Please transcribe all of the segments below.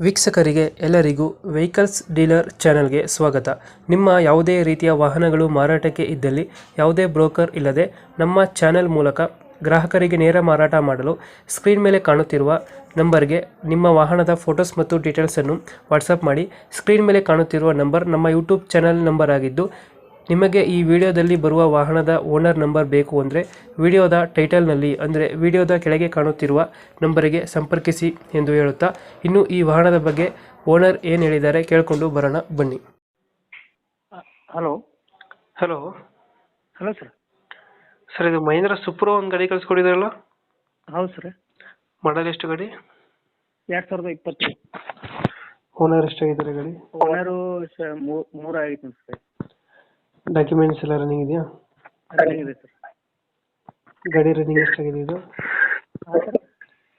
ವೀಕ್ಷಕರಿಗೆ ಎಲ್ಲರಿಗೂ vehicles dealer ಚಾನೆಲ್ಗೆ ಸ್ವಾಗತ. ನಿಮ್ಮ ಯಾವುದೇ ರೀತಿಯ ವಾಹನಗಳು ಮಾರಾಟಕ್ಕೆ ಇದ್ದಲ್ಲಿ ಯಾವುದೇ ಬ್ರೋಕರ್ ಇಲ್ಲದೆ ನಮ್ಮ ಚಾನೆಲ್ ಮೂಲಕ ಗ್ರಾಹಕರಿಗೆ ನೇರ ಮಾರಾಟ ಮಾಡಲು ಸ್ಕ್ರೀನ್ ಮೇಲೆ ಕಾಣುತ್ತಿರುವ ನಂಬರ್ಗೆ ನಿಮ್ಮ ವಾಹನದ ಫೋಟೋಸ್ ಮತ್ತು ಡೀಟೇಲ್ಸನ್ನು ವಾಟ್ಸಪ್ ಮಾಡಿ. ಸ್ಕ್ರೀನ್ ಮೇಲೆ ಕಾಣುತ್ತಿರುವ ನಂಬರ್ ನಮ್ಮ ಯೂಟ್ಯೂಬ್ ಚಾನೆಲ್ ನಂಬರ್ ಆಗಿದ್ದು, ನಿಮಗೆ ಈ ವಿಡಿಯೋದಲ್ಲಿ ಬರುವ ವಾಹನದ ಓನರ್ ನಂಬರ್ ಬೇಕು ಅಂದರೆ ವಿಡಿಯೋದ ಟೈಟಲ್ನಲ್ಲಿ ಅಂದರೆ ವಿಡಿಯೋದ ಕೆಳಗೆ ಕಾಣುತ್ತಿರುವ ನಂಬರಿಗೆ ಸಂಪರ್ಕಿಸಿ ಎಂದು ಹೇಳುತ್ತಾ, ಇನ್ನು ಈ ವಾಹನದ ಬಗ್ಗೆ ಓನರ್ ಏನು ಹೇಳಿದ್ದಾರೆ ಕೇಳಿಕೊಂಡು ಬರೋಣ ಬನ್ನಿ. Hello hello hello sir. Sir, ಇದು ಮಹೇಂದ್ರ ಸುಪ್ರೋ ಒಂದು ಗಾಡಿ ಕಳಿಸ್ಕೊಡಿದ್ರಲ್ಲ, ಹೌದು ಸರ್. ಮಾಡಲ್ ಎಷ್ಟು ಗಾಡಿ? 2020. ಓನರ್ ಎಷ್ಟಾಗಿದ್ದಾರೆ ಗಾಡಿ? ಓನರು ಮೂರು ಆಗೈತೆ ಸರ್. ಡಾಕ್ಯುಮೆಂಟ್ಸ್ ಎಲ್ಲ ರನ್ನಿಂಗ್ ಇದೆಯಾ? ರನ್ನಿಂಗ್ ಇದೆ ಸರ್. ಗಾಡಿ ರನ್ನಿಂಗ್ ಎಷ್ಟಾಗಿದೆ ಇದು?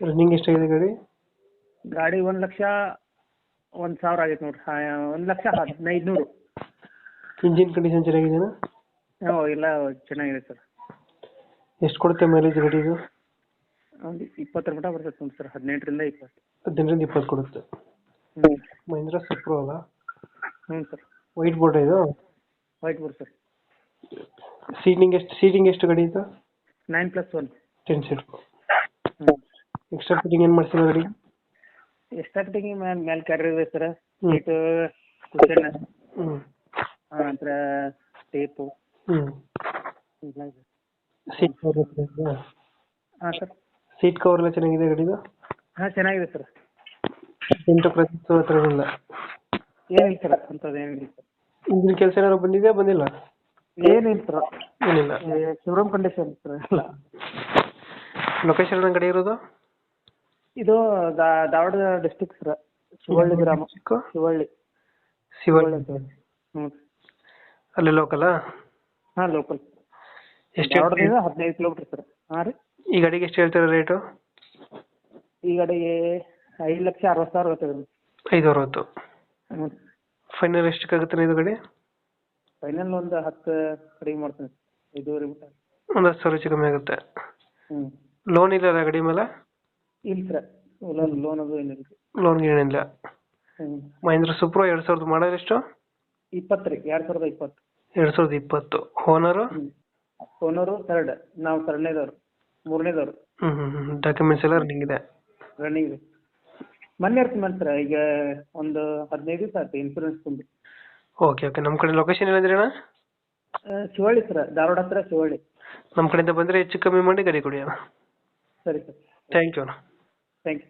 ರನ್ನಿಂಗ್ ಎಷ್ಟಾಗಿದೆ ಗಾಡಿ? ಗಾಡಿ 1,01,000 ಆಗೈತೆ ನೋಡ್ರಿ. 1,15,000. ಇಂಜಿನ್ ಕಂಡೀಷನ್ ಚೆನ್ನಾಗಿದೆಯಾ? ಎಲ್ಲ ಚೆನ್ನಾಗಿದೆ ಸರ್. ಎಷ್ಟು ಕೊಡುತ್ತೆ ಮೈಲೇಜ್ ಗಾಡಿ ಇದು? ಒಂದು 20 ಮಟ್ಟ ಬರ್ತೈತೆ ನೋಡಿ ಸರ್. 18ರಿಂದ 20. 18ರಿಂದ 20 ಕೊಡುತ್ತೆ. ಹ್ಞೂ. ಮಹೇಂದ್ರ ಸುಪ್ರೋ ಅಲ್ಲ? ಹ್ಞೂ ಸರ್. ವೈಟ್ ಬೋರ್ಡ್ ಇದು? White board sir. ಸೀಟಿಂಗ್ ಎಷ್ಟು ಗಾಡಿ ಇದು? 9+1. 10 ಸೀಟ್. ಹ್ಞೂ. ಎಕ್ಸ್ಟ್ರಾ ಫಿಟ್ಟಿಂಗ್ ಏನು ಮಾಡ್ಸಿಲ್ಲ ಗಾಡಿ? ಎಕ್ಸ್ಟ್ರಾ ಫಿಟ್ಟಿಂಗ್ ಮೇಲೆ ಕ್ಯಾರಿಯರ್ ಇದೆ ಸರ್. ಹ್ಞೂ. ಸೀಟು, ಕುಷನ್, ಹ್ಞೂ ನಂತರ ಟೇಪು ಹ್ಞೂ ಎಲ್ಲ ಇದೆ. ಸೀಟ್ ಕವರ್ ಎಲ್ಲ? ಹಾಂ ಸರ್. ಸೀಟ್ ಕವರ್ ಎಲ್ಲ ಚೆನ್ನಾಗಿದೆ ಗಾಡಿದು? ಹಾಂ ಚೆನ್ನಾಗಿದೆ ಸರ್. ಎಂಟು ಪ್ರತಿಶತ ಹತ್ರ ಇಲ್ಲ? ಏನಿಲ್ಲ ಸರ್, ಅಂಥದ್ದು ಏನಿಲ್ಲ ಸರ್. ಇಂಜಿನ್ ಕೆಲಸ ಏನಾದ್ರು ಬಂದಿದೆಯಾ ಬಂದಿಲ್ಲ? ಏನಿಲ್ಲ ಸರ್. ಏನಿಲ್ಲ. ಶೋರೂಮ್ ಕಂಡೀಷನ್ ಸರ್ ಎಲ್ಲ. ಲೊಕೇಶನ್ ಗಾಡಿ ಇರೋದು? ಇದು ಧಾರವಾಡ ಡಿಸ್ಟಿಕ್ ಸರ್. ಶಿವಳ್ಳಿ ಗ್ರಾಮ. ಶಿವಳ್ಳಿ. ಶಿವಳ್ಳಿ. ಹ್ಞೂ. ಅಲ್ಲಿ ಲೋಕಲಾ? ಹಾಂ, ಲೋಕಲ್. ಎಷ್ಟು ಧಾರವಾಡದಿಂದ 15 ಕಿಲೋಮೀಟ್ರ್ ಸರ್. ಹಾಂ ರೀ. ಈ ಗಾಡಿಗೆ ಎಷ್ಟು ಹೇಳ್ತಾರೆ ರೇಟು? ಈ ಗಾಡಿಗೆ 5,60,000 ಬರ್ತದೆ ರೀ. 5,60. ಹ್ಞೂ. ಫೈನಲ್ ಎಷ್ಟಕ್ಕಾಗುತ್ತೆ ಇದು ಗಾಡಿ? ಫೈನಲ್ ಒಂದು 10 ಕಡಿಮೆ ಮಾಡ್ತೀನಿ. 5,500 ಬಿಟ್ಟು. ಒಂದು 10,000 ಹೆಚ್ಚು ಕಮ್ಮಿ ಆಗುತ್ತೆ. ಹ್ಞೂ. ಲೋನ್ ಇಲ್ಲ ಗಾಡಿ ಮೇಲೆ? ಇಲ್ಲ ಸರ್, ಲೋನ್ ಅದು ಏನಿಲ್ಲ. ಲೋನ್ ಏನಿಲ್ಲ. ಹ್ಞೂ. ಮಹೇಂದ್ರ ಸುಪ್ರೋ 2000 ಮಾಡಲ್ ಎಷ್ಟು? 20 ರೀ. 2020. 2020. ಓನರು? ಹ್ಞೂ. Owner third. ನಾವು ಥರ್ಡ್ನೇದವ್ರು, ಮೂರನೇದವ್ರು. ಡಾಕ್ಯುಮೆಂಟ್ಸ್ ಎಲ್ಲ ರನ್ನಿಂಗ್ ಇದೆ? ರನ್ನಿಂಗ್ ರೀ. ಮೊನ್ನೆ ಇರ್ತೀನಿ ಸರ್. ಈಗ ಒಂದು 15 ದಿವಸ ಆಯ್ತು ಇನ್ಶೂರೆನ್ಸ್ ತುಂಬಿ. Okay okay. ನಮ್ಮ ಕಡೆ ಲೊಕೇಶನ್ ಏನಂದ್ರಿ ಅಣ್ಣ? ಶಿವಳ್ಳಿ ಸರ್, ಧಾರವಾಡ ಹತ್ರ ಶಿವಳ್ಳಿ. ನಮ್ಮ ಕಡೆಯಿಂದ ಬಂದರೆ ಹೆಚ್ಚು ಕಮ್ಮಿ ಮಾಡಿ ಗಾಡಿ ಕೊಡಿ ಅಣ್ಣ. ಸರಿ ಸರ್. ಥ್ಯಾಂಕ್ ಯು ಅಣ್ಣ. Thank you.